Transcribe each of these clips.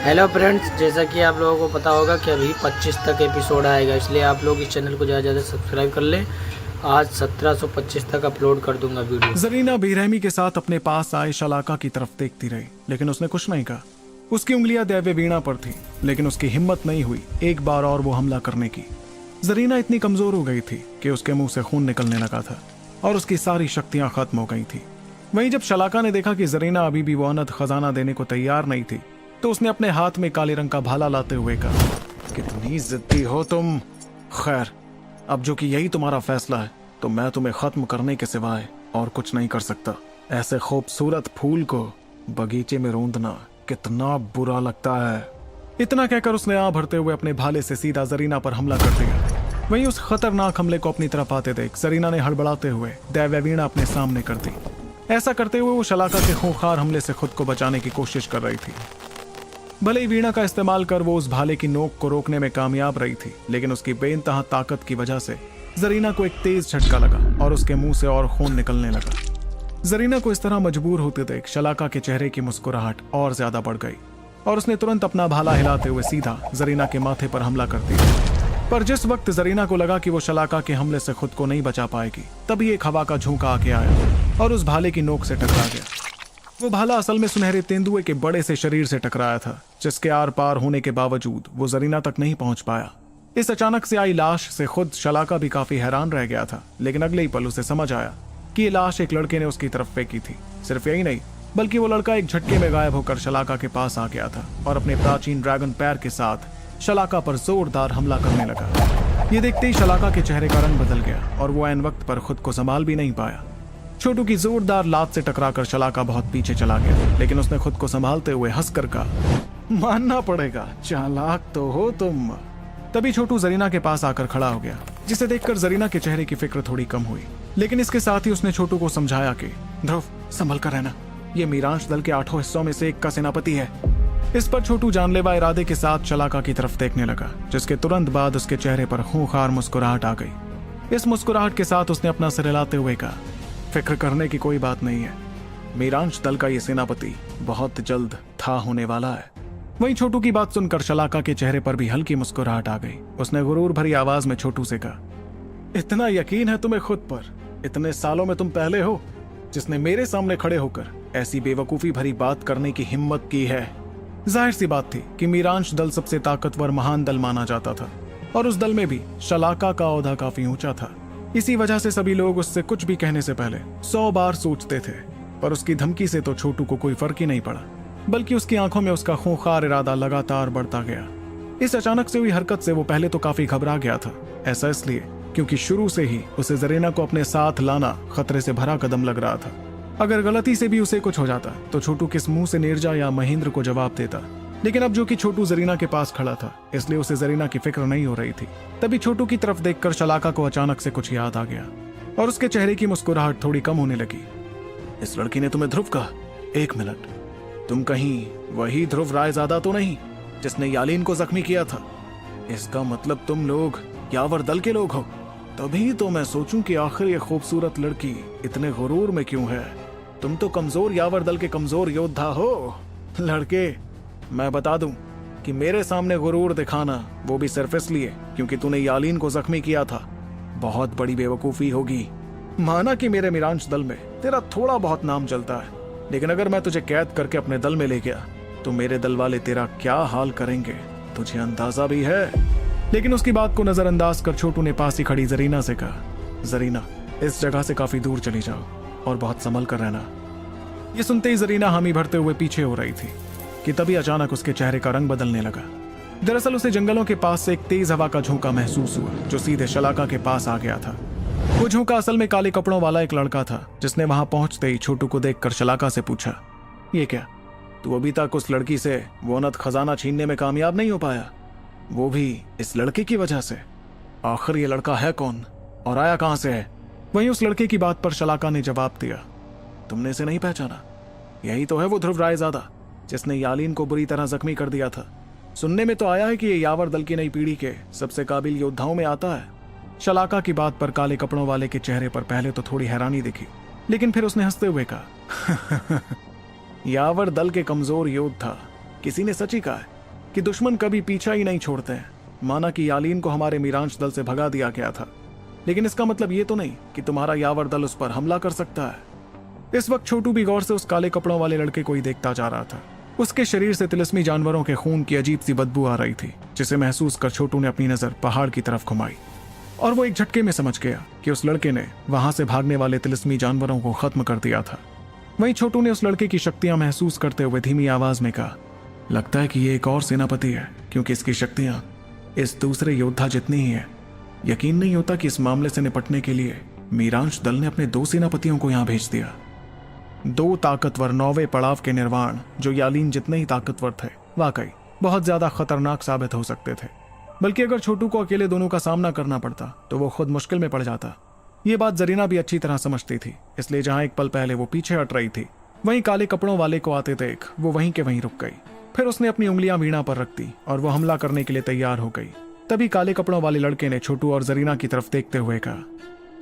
Hello friends, जैसा कि आप लोगों को पता होगा कि अभी 25 तक एपिसोड आएगा, इसलिए आप लोग इस चैनल को ज़्यादा से ज़्यादा सब्सक्राइब कर लें। आज 1725 तक अपलोड कर दूंगा वीडियो। जरीना बेरहमी के साथ अपने पास आए शलाका की तरफ देखती रही, लेकिन उसने कुछ नहीं कहा। उसकी उंगलियां दैव्य वीणा पर थी, लेकिन उसकी हिम्मत नहीं हुई एक बार और वो हमला करने की। जरीना इतनी कमजोर हो गई थी कि उसके मुंह से खून निकलने लगा था और उसकी सारी शक्तियां खत्म हो गई थी। वहीं जब शलाका ने देखा कि जरीना अभी भी वो अनंत खजाना देने को तैयार नहीं थी, तो उसने अपने हाथ में काले रंग का भाला लाते हुए कहा, कितनी जिद्दी हो तुम। खैर, अब जो कि यही तुम्हारा फैसला है, तो मैं तुम्हें खत्म करने के सिवाय और कुछ नहीं कर सकता। ऐसे खूबसूरत फूल को बगीचे में रोंदना कितना बुरा लगता है। इतना कहकर उसने आह भरते हुए अपने भाले से सीधा जरीना पर हमला कर दिया। वहीं उस खतरनाक हमले को अपनी तरफ आते देख जरीना ने हड़बड़ाते हुए दैव्य वीणा अपने सामने कर दी। ऐसा करते हुए वो शलाका के खूंखार हमले से खुद को बचाने की कोशिश कर रही थी। भले ही वीणा का इस्तेमाल कर वो उस भाले की नोक को रोकने में कामयाब रही थी, लेकिन उसकी बेइंतहा ताकत की वजह से जरीना को एक तेज झटका लगा और उसके मुंह से और खून निकलने लगा। जरीना को इस तरह मजबूर होते देख शलाका के चेहरे की मुस्कुराहट और ज्यादा बढ़ गई और उसने तुरंत अपना भाला हिलाते हुए सीधा जरीना के माथे पर हमला कर दिया। पर जिस वक्त जरीना को लगा कि वो शलाका के हमले से खुद को नहीं बचा पाएगी, तभी एक हवा का झोंका आके आया और उस भाले की नोक से टकरा गया। वो भाला असल में सुनहरे तेंदुए के बड़े से शरीर से टकराया था, जिसके आर पार होने के बावजूद वो जरीना तक नहीं पहुंच पाया। इस अचानक से आई लाश से खुद शलाका भी काफी हैरान रह गया था, लेकिन अगले ही पल उसे समझ आया कि ये लाश एक लड़के ने उसकी तरफ फेंकी थी। सिर्फ यही नहीं, बल्कि वो लड़का एक झटके में गायब होकर शलाका के पास आ गया था और अपने प्राचीन ड्रैगन पैर के साथ शलाका पर जोरदार हमला करने लगा। ये देखते ही शलाका के चेहरे का रंग बदल गया और वो ऐन वक्त पर खुद को संभाल भी नहीं पाया। छोटू की जोरदार लात से टकराकर शलाका बहुत पीछे चला गया, लेकिन उसने खुद को संभालते हुए हंसकर कहा, मानना पड़ेगा, चालाक तो हो तुम। तभी छोटू जरीना के पास आकर खड़ा हो गया, जिसे देखकर जरीना के चेहरे की फिक्र थोड़ी कम हुई, लेकिन इसके साथ ही उसने छोटू को समझाया कि ध्रुव, संभल कर रहना, ये मीरांश दल के 8 हिस्सों में से एक का सेनापति है। इस पर छोटू जानलेवा इरादे के साथ शलाका की तरफ देखने लगा, जिसके तुरंत बाद उसके चेहरे पर खूंखार मुस्कुराहट आ गई। इस मुस्कुराहट के साथ उसने अपना सिर हिलाते हुए कहा, फिक्र करने की कोई बात नहीं है, मीरांश दल का ये सेनापति बहुत जल्द था होने वाला है। वहीं छोटू की बात सुनकर शलाका के चेहरे पर भी हल्की मुस्कुराहट आ गई। उसने गुरूर भरी आवाज में छोटू से कहा, इतना यकीन है तुम्हें खुद पर? इतने सालों में तुम पहले हो जिसने मेरे सामने खड़े होकर ऐसी बेवकूफी भरी बात करने की हिम्मत की है। जाहिर सी बात थी कि मीरांश दल सबसे ताकतवर महान दल माना जाता था और उस दल में भी शलाका का ओहदा काफी ऊंचा था। इसी वजह से सभी लोग उससे कुछ भी कहने से पहले 100 बार सोचते थे। पर उसकी धमकी से तो छोटू को कोई फर्क ही नहीं पड़ा, बल्कि उसकी आंखों में उसका खूंखार इरादा लगातार बढ़ता गया। इस अचानक से हुई हरकत से वो पहले तो काफी घबरा गया था। ऐसा इसलिए क्योंकि शुरू से ही उसे जरीना को अपने साथ लाना खतरे से भरा कदम लग रहा था। अगर गलती से भी उसे कुछ हो जाता तो छोटू किस मुंह से नीरजा या महेंद्र को जवाब देता। लेकिन अब जो कि छोटू जरीना के पास खड़ा था, इसलिए उसे जरीना की फिक्र नहीं हो रही थी। तभी छोटू की तरफ देखकर शलाका को अचानक से कुछ याद आ गया और उसके चेहरे की मुस्कुराहट थोड़ी कम होने लगी। इस लड़की ने तुम्हें ध्रुव कहा? एक मिनट, तुम कहीं वही ध्रुव रायजादा तो नहीं जिसने यालीन को जख्मी किया था? इसका मतलब तुम लोग यावर दल के लोग हो। तभी तो मैं सोचूं कि आखिर ये खूबसूरत लड़की इतने गुरूर में क्यों है। तुम तो कमजोर यावर दल के कमजोर योद्धा हो। लड़के, मैं बता दूं कि मेरे सामने गुरूर दिखाना, वो भी सिर्फ इसलिए क्योंकि तूने यालीन को जख्मी किया था, बहुत बड़ी बेवकूफी होगी। माना कि मेरे मीरांश दल में तेरा थोड़ा बहुत नाम चलता है, लेकिन अगर मैं तुझे कैद करके अपने दल में ले गया तो मेरे दल वाले तेरा क्या हाल करेंगे, तुझे अंदाजा भी है। लेकिन उसकी बात को नजरअंदाज कर छोटू ने पास ही खड़ी जरीना से कहा, जरीना, इस जगह से काफी दूर चली जाओ और बहुत संभल कर रहना। ये सुनते ही जरीना हामी भरते हुए पीछे हो रही थी कि तभी अचानक उसके चेहरे का रंग बदलने लगा। दरअसल उसे जंगलों के पास से एक तेज हवा का झोंका महसूस हुआ, जो सीधे शलाका के पास आ गया था। वो झोंका असल में काले कपड़ों वाला एक लड़का था, जिसने वहां पहुंचते ही छोटू को देखकर शलाका से पूछा, ये क्या, तू अभी तक उस लड़की से वो अनंत खजाना छीनने में कामयाब नहीं हो पाया, वो भी इस लड़के की वजह से? आखिर ये लड़का है कौन और आया कहां से है? वहीं उस लड़के की बात पर शलाका ने जवाब दिया, तुमने इसे नहीं पहचाना? यही तो है वो ध्रुव रायजादा जिसने यालीन को बुरी तरह जख्मी कर दिया था। सुनने में तो आया है कि ये यावर दल की नई पीढ़ी के सबसे काबिल योद्धाओं में आता है। शलाका की बात पर काले कपड़ों वाले के चेहरे पर पहले तो थोड़ी हैरानी दिखी, लेकिन फिर उसने हंसते हुए कहा, यावर दल के कमजोर योद्धा, किसी ने सच ही कहा है। कि दुश्मन कभी पीछा ही नहीं छोड़ते हैं। माना कि यालीन को हमारे मीरांश दल से भगा दिया गया था, लेकिन इसका मतलब ये तो नहीं कि तुम्हारा यावर दल उस पर हमला कर सकता है। इस वक्त छोटू भी गौर से उस काले कपड़ों वाले लड़के को ही देखता जा रहा था। उसके शरीर से तिलिस्मी जानवरों के खून की अजीब सी बदबू आ रही थी, जिसे महसूस कर छोटू ने अपनी नजर पहाड़ की तरफ घुमाई और वो एक झटके में समझ गया कि उस लड़के ने वहां से भागने वाले तिलिस्मी जानवरों को खत्म कर दिया था। वहीं छोटू ने उस लड़के की शक्तियां महसूस करते हुए धीमी आवाज में कहा, लगता है कि ये एक और सेनापति है, क्योंकि इसकी शक्तियां इस दूसरे योद्धा जितनी ही है। यकीन नहीं होता कि इस मामले से निपटने के लिए मीरांश दल ने अपने 2 सेनापतियों को यहां भेज दिया। 2 ताकतवर 9वें पड़ाव के निर्वाण जो यालीन जितने ही ताकतवर थे, वाकई बहुत ज्यादा खतरनाक साबित हो सकते थे। बल्कि अगर छोटू को अकेले दोनों का सामना करना पड़ता तो वो खुद मुश्किल में पड़ जाता। ये बात जरीना भी अच्छी तरह समझती थी, इसलिए जहां एक पल पहले वो पीछे हट रही थी, वहीं काले कपड़ों वाले को आते देख वो वहीं के वहीं रुक गई। फिर उसने अपनी उंगलियां वीणा पर रख दी और वो हमला करने के लिए तैयार हो गई। तभी काले कपड़ों वाले लड़के ने छोटू और जरीना की तरफ देखते हुए कहा,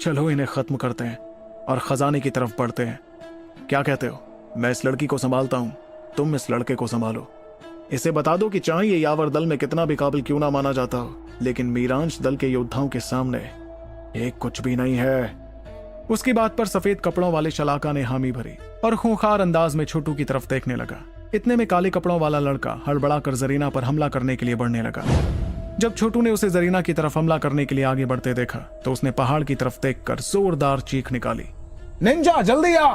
चलो इन्हें खत्म करते हैं और खजाने की तरफ बढ़ते हैं। क्या कहते हो? मैं इस लड़की को संभालता हूं, तुम इस लड़के को संभालो। इसे बता दो कि चाहे ये यावर दल में कितना भी काबिल क्यों ना माना जाता हो, लेकिन मीरांश दल के योद्धाओं के सामने एक कुछ भी नहीं है। उसकी बात पर सफेद कपड़ों वाले शलाका ने हामी भरी और खूंखार अंदाज में छोटू की तरफ देखने लगा। इतने में काले कपड़ों वाला लड़का हड़बड़ाकर जरीना पर हमला करने के लिए बढ़ने लगा। जब छोटू ने उसे जरीना की तरफ हमला करने के लिए आगे बढ़ते देखा तो उसने पहाड़ की तरफ देखकर जोरदार चीख निकाली, निंजा जल्दी आ!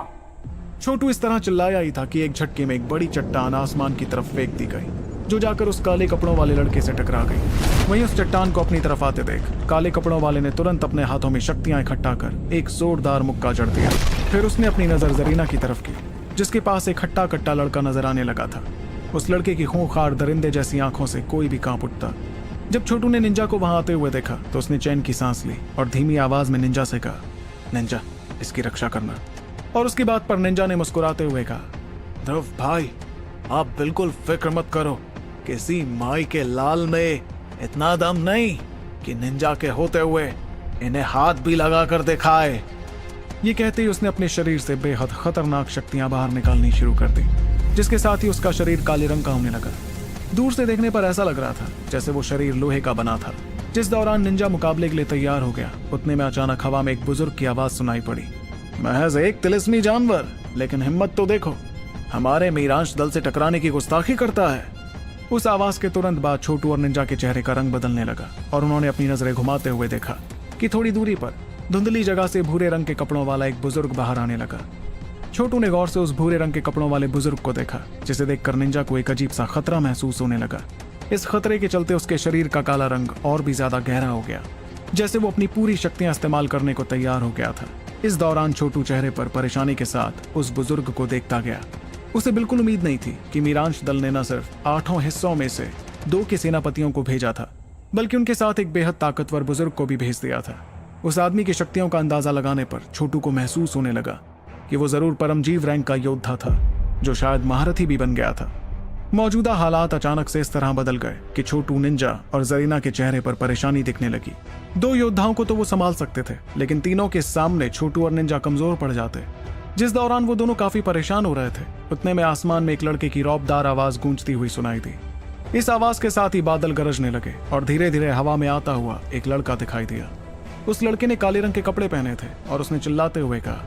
छोटू इस तरह चिल्लाया ही था कि एक झटके में एक बड़ी चट्टान आसमान की तरफ फेंक दी गई, जो जाकर उस काले कपड़ों वाले लड़के से टकरा गई। वहीं उस चट्टान को अपनी तरफ आते देख काले कपड़ों वाले ने तुरंत अपने हाथों में शक्तियां इकट्ठा कर एक जोरदार मुक्का जड़ दिया। फिर उसने अपनी नजर जरीना की तरफ की, जिसके पास एक हट्टा कट्टा लड़का नजर आने लगा था। उस लड़के की खूंखार दरिंदे जैसी आंखों से कोई भी कांप उठता। जब छोटू ने निंजा को वहां आते हुए देखा तो उसने चैन की सांस ली और धीमी आवाज में निंजा से कहा, निंजा इसकी रक्षा करना। और उसकी बात पर निंजा ने मुस्कुराते हुए कहा, ध्रुव भाई आप बिल्कुल फिक्र मत करो, किसी माई के लाल में इतना दम नहीं कि निंजा के होते हुए इन्हें हाथ भी लगा कर दिखाए। ये कहते ही उसने अपने शरीर से बेहद खतरनाक शक्तियां बाहर निकालनी शुरू कर दी, जिसके साथ ही उसका शरीर काले रंग का होने लगा। दूर से देखने पर ऐसा लग रहा था जैसे वो शरीर लोहे का बना था। जिस दौरान निंजा मुकाबले के लिए तैयार हो गया, उतने में अचानक हवा में एक बुजुर्ग की आवाज सुनाई पड़ी, महज एक तिलिस्मी जानवर, लेकिन हिम्मत तो देखो, हमारे मीरांश दल से टकराने की गुस्ताखी करता है। उस आवाज के तुरंत बाद छोटू और निंजा के चेहरे का रंग बदलने लगा और उन्होंने अपनी नजरें घुमाते हुए देखा कि थोड़ी दूरी पर धुंधली जगह से भूरे रंग के कपड़ों वाला एक बुजुर्ग बाहर आने लगा। छोटू ने गौर से उस भूरे रंग के कपड़ों वाले बुजुर्ग को देखा, जिसे देखकर निंजा को एक अजीब सा खतरा महसूस होने लगा। इस खतरे के चलते उसके शरीर का काला रंग और भी ज्यादा गहरा हो गया, जैसे वो अपनी पूरी शक्तियां इस्तेमाल करने को तैयार हो गया था। इस दौरान छोटू चेहरे पर परेशानी के साथ उस बुजुर्ग को देखता गया। उसे बिल्कुल उम्मीद नहीं थी कि मीरांश दल ने न सिर्फ 8 हिस्सों में से 2 के सेनापतियों को भेजा था, बल्कि उनके साथ एक बेहद ताकतवर बुजुर्ग को भी भेज दिया था। उस आदमी की शक्तियों का अंदाजा लगाने पर छोटू को महसूस होने लगा कि वो जरूर परमजीव रैंक का योद्धा था, जो शायद महारथी भी बन गया था। मौजूदा हालात अचानक से इस तरह बदल गए कि छोटू, निंजा और जरीना के चेहरे पर परेशानी दिखने लगी। 2 योद्धाओं को तो वो संभाल सकते थे, लेकिन तीनों के सामने छोटू और निंजा कमजोर पड़ जाते। जिस दौरान वो दोनों काफी परेशान हो रहे थे, उतने में आसमान में एक लड़के की रौबदार आवाज गूंजती हुई सुनाई दी। इस आवाज के साथ ही बादल गरजने लगे और धीरे धीरे हवा में आता हुआ एक लड़का दिखाई दिया। उस लड़के ने काले रंग के कपड़े पहने थे और उसने चिल्लाते हुए कहा,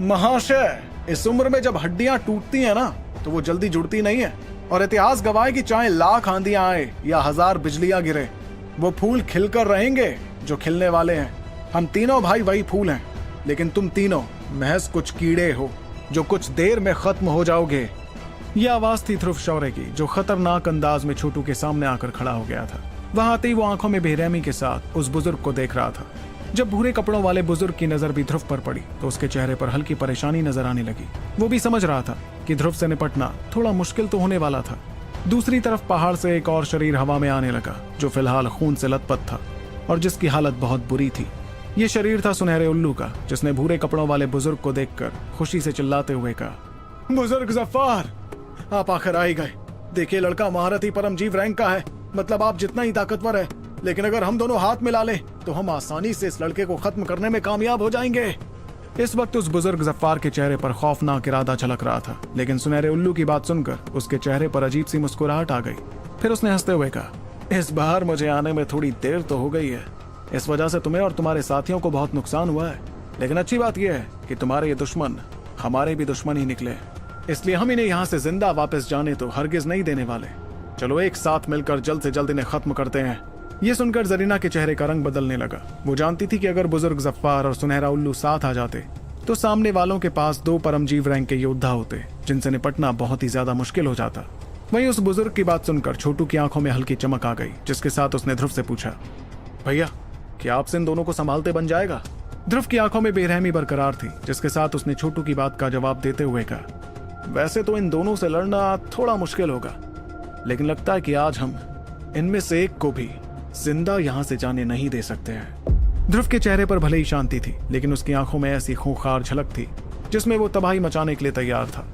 महाशय, इस उम्र में जब हड्डियां टूटती हैं ना, तो वो जल्दी जुड़ती नहीं है, और इतिहास गवाह कि चाहे लाख आंधियां आए या 1000 बिजलियां गिरे, वो फूल खिलकर रहेंगे जो खिलने वाले हैं। हम तीनों भाई वही फूल हैं, लेकिन तुम तीनों महज कुछ कीड़े हो जो कुछ देर में खत्म हो जाओगे। यह आवाज थी ध्रुव शौर्य की, जो खतरनाक अंदाज में छोटू के सामने आकर खड़ा हो गया था। वहां आते ही वो आंखों में बेरहमी के साथ उस बुजुर्ग को देख रहा था। जब भूरे कपड़ों वाले बुजुर्ग की नजर भी ध्रुव पर पड़ी तो उसके चेहरे पर हल्की परेशानी नजर आने लगी। वो भी समझ रहा था कि ध्रुव से निपटना थोड़ा मुश्किल तो होने वाला था। दूसरी तरफ पहाड़ से एक और शरीर हवा में आने लगा, जो फिलहाल खून से लथपथ था और जिसकी हालत बहुत बुरी थी। ये शरीर था सुनहरे उल्लू का, जिसने भूरे कपड़ों वाले बुजुर्ग को देखकर खुशी से चिल्लाते हुए कहा, बुजुर्ग जफ्फार, आप आखिर आ ही गए। देखिए, लड़का महारथी परमजीव रैंक का है, मतलब आप जितना ही ताकतवर है, लेकिन अगर हम दोनों हाथ मिला ले तो हम आसानी से इस लड़के को खत्म करने में कामयाब हो जाएंगे। इस वक्त उस बुजुर्ग जफ्फार के चेहरे पर खौफनाक इरादा झलक रहा था, लेकिन सुनहरे उल्लू की बात सुनकर उसके चेहरे पर अजीब सी मुस्कुराहट आ गई। फिर उसने हंसते हुए कहा, इस बार मुझे आने में थोड़ी देर तो हो गई है। इस वजह से तुम्हें और तुम्हारे साथियों को बहुत नुकसान हुआ है, लेकिन अच्छी बात यह है कि तुम्हारे ये दुश्मन हमारे भी दुश्मन ही निकले, इसलिए हम इन्हें यहाँ से जिंदा वापस जाने तो हरगिज नहीं देने वाले। चलो एक साथ मिलकर जल्द से जल्द इन्हें खत्म करते हैं। ये सुनकर जरीना के चेहरे का रंग बदलने लगा। वो जानती थी कि अगर बुजुर्ग जफ्फार और सुनहरा उल्लू साथ आ जाते तो सामने वालों के पास 2 परमजीव रैंक के योद्धा होते, जिनसे निपटना बहुत ही ज्यादा मुश्किल हो जाता। वहीं उस बुजुर्ग की बात सुनकर छोटू की आंखों में हल्की चमक आ गई, जिसके साथ उसने ध्रुव से पूछा, भैया क्या आपसे इन दोनों को संभालते बन जाएगा? ध्रुव की आंखों में बेरहमी बरकरार थी, जिसके साथ उसने छोटू की बात का जवाब देते हुए कहा, वैसे तो इन दोनों से लड़ना थोड़ा मुश्किल होगा, लेकिन लगता है कि आज हम इनमें से एक को भी जिंदा यहां से जाने नहीं दे सकते हैं। ध्रुव के चेहरे पर भले ही शांति थी, लेकिन उसकी आंखों में ऐसी खूंखार झलक थी जिसमें वो तबाही मचाने के लिए तैयार था।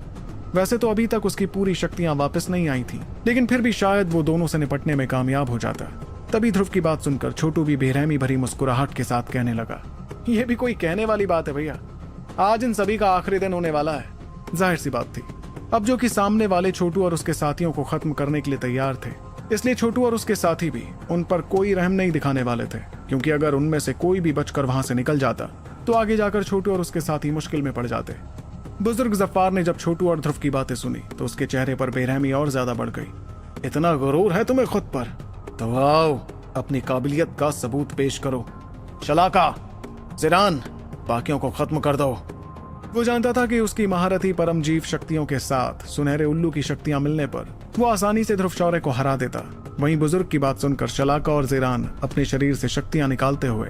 वैसे तो अभी तक उसकी पूरी शक्तियां वापस नहीं आई थी, लेकिन फिर भी शायद वो दोनों से निपटने में कामयाब हो जाता। तभी ध्रुव की बात सुनकर छोटू भी बेरहमी भरी मुस्कुराहट के साथ कहने लगा, यह भी कोई कहने वाली बात है भैया, आज इन सभी का आखिरी दिन होने वाला है। जाहिर सी बात थी, अब जो कि सामने वाले छोटू और उसके साथियों को खत्म करने के लिए तैयार थे, इसलिए छोटू और उसके साथी भी उन पर कोई रहम नहीं दिखाने वाले थे, क्योंकि अगर उनमें से कोई भी बचकर वहां से निकल जाता तो आगे जाकर छोटू और उसके साथी मुश्किल में पड़ जाते। बुजुर्ग जफ्फार ने जब छोटू और ध्रुव की बातें सुनी तो उसके चेहरे पर बेरहमी और ज्यादा बढ़ गई। इतना गुरूर है तुम्हें खुद पर, तो आओ अपनी काबिलियत का सबूत पेश करो। शलाका, ज़िरान, बाकियों को खत्म कर दो। वो जानता था कि उसकी महारथी परमजीव शक्तियों के साथ सुनहरे उल्लू की शक्तियां मिलने पर वो आसानी से ध्रुव शौर्य को हरा देता। वहीं बुजुर्ग की बात सुनकर शलाका और ज़िरान अपने शरीर से शक्तियां निकालते हुए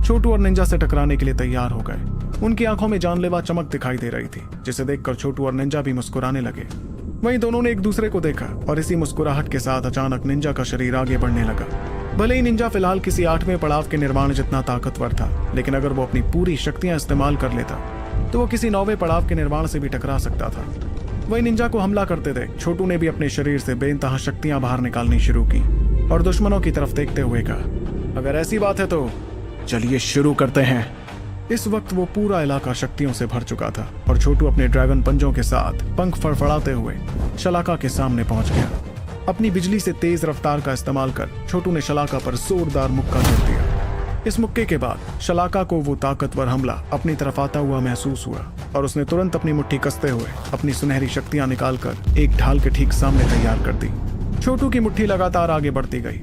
छोटू और निंजा से टकराने के लिए तैयार हो गए। उनकी आंखों में जानलेवा चमक दिखाई दे रही थी, जिसे देखकर छोटू और निंजा भी मुस्कुराने लगे। वहीं दोनों ने एक दूसरे को देखा और इसी मुस्कुराहट के साथ अचानक निंजा का शरीर आगे बढ़ने लगा। भले ही निंजा फिलहाल किसी 8वें पड़ाव के निर्माण जितना ताकतवर था, लेकिन अगर वो अपनी पूरी शक्तियां इस्तेमाल कर लेता तो वो किसी 9वें पड़ाव के निर्माण से भी टकरा सकता था। वही निंजा को हमला करते देख छोटू ने भी अपने शरीर से बेइंतहा शक्तियां बाहर निकालनी शुरू की और दुश्मनों की तरफ देखते हुए कहा, अगर ऐसी बात है तो चलिए शुरू करते हैं। इस वक्त वो पूरा इलाका शक्तियों से भर चुका था और छोटू अपने ड्रैगन पंजों के साथ पंख फड़फड़ाते हुए शलाका के सामने पहुंच गया। अपनी बिजली से तेज रफ्तार का इस्तेमाल कर छोटू ने शलाका पर जोरदार मुक्का जड़ दिया। इस मुक्के के बाद शलाका को वो ताकतवर हमला अपनी तरफ आता हुआ महसूस हुआ और उसने तुरंत अपनी मुट्ठी कसते हुए अपनी सुनहरी शक्तियां निकालकर एक ढाल के ठीक सामने तैयार कर दी। छोटू की मुट्ठी लगातार आगे बढ़ती गई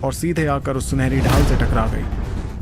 और सीधे आकर उस सुनहरी ढाल से टकरा गई।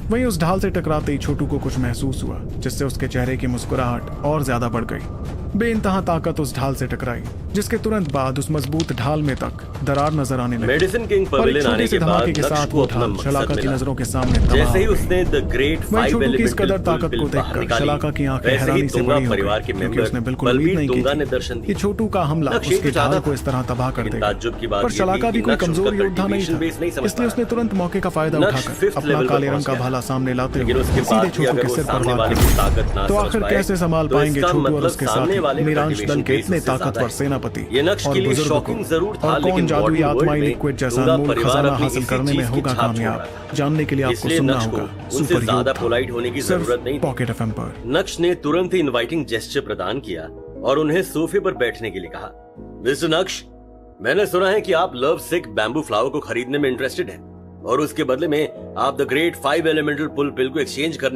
वहीं उस ढाल से टकराते ही छोटू को कुछ महसूस हुआ, जिससे उसके चेहरे की मुस्कुराहट और ज्यादा बढ़ गई। बेइंतहा ताकत उस ढाल से टकराई, जिसके तुरंत बाद उस मजबूत ढाल में तक दरार नजर आने लगी। मेडिसिन किंग पवेलियन आने के बाद के साथ वो ढाल शलाका की नजरों के सामने जैसे ही उसने द ग्रेट 5 एलिमेंट की इस कदर ताकत को देखकर शलाका की आंखें हैरानी से बड़ी हो गई, क्योंकि उसने बिल्कुल उम्मीद नहीं की कि छोटू का हमला उसकी ढाल को इस तरह तबाह कर देगा। पर शलाका भी कोई कमजोर योद्धा नहीं था, इसलिए उसने तुरंत मौके का फायदा उठाकर अपना काले रंग का भाला सामने लाते हुए सीधे छोटू के सिर पर वार किया। तो आखिर कैसे संभाल पाएंगे छोटू और उसके साथ निरांश दल के इतने ताकतवर सेनापति और बुजुर्ग को, और कौन जादुई आत्माई लिक्विड जैसा अनमोल खजाना हासिल करने में होगा कामयाब? जानने के लिए आपको सुनना होगा उनसे ज्यादा पोलाइट होने की जरूरत नहीं थी। पॉकेट एफएम पर नक्श ने तुरंत ही इनवाइटिंग जेस्चर प्रदान किया और उन्हें सोफे पर बैठने के लिए कहा। मिस्टर नक्श, मैंने सुना है कि आप लव सिक बैम्बू फ्लावर को खरीदने में इंटरेस्टेड हैं और उसके बदले में आप द ग्रेट 5 एलिमेंटल पुल पिल को एक्सचेंज करने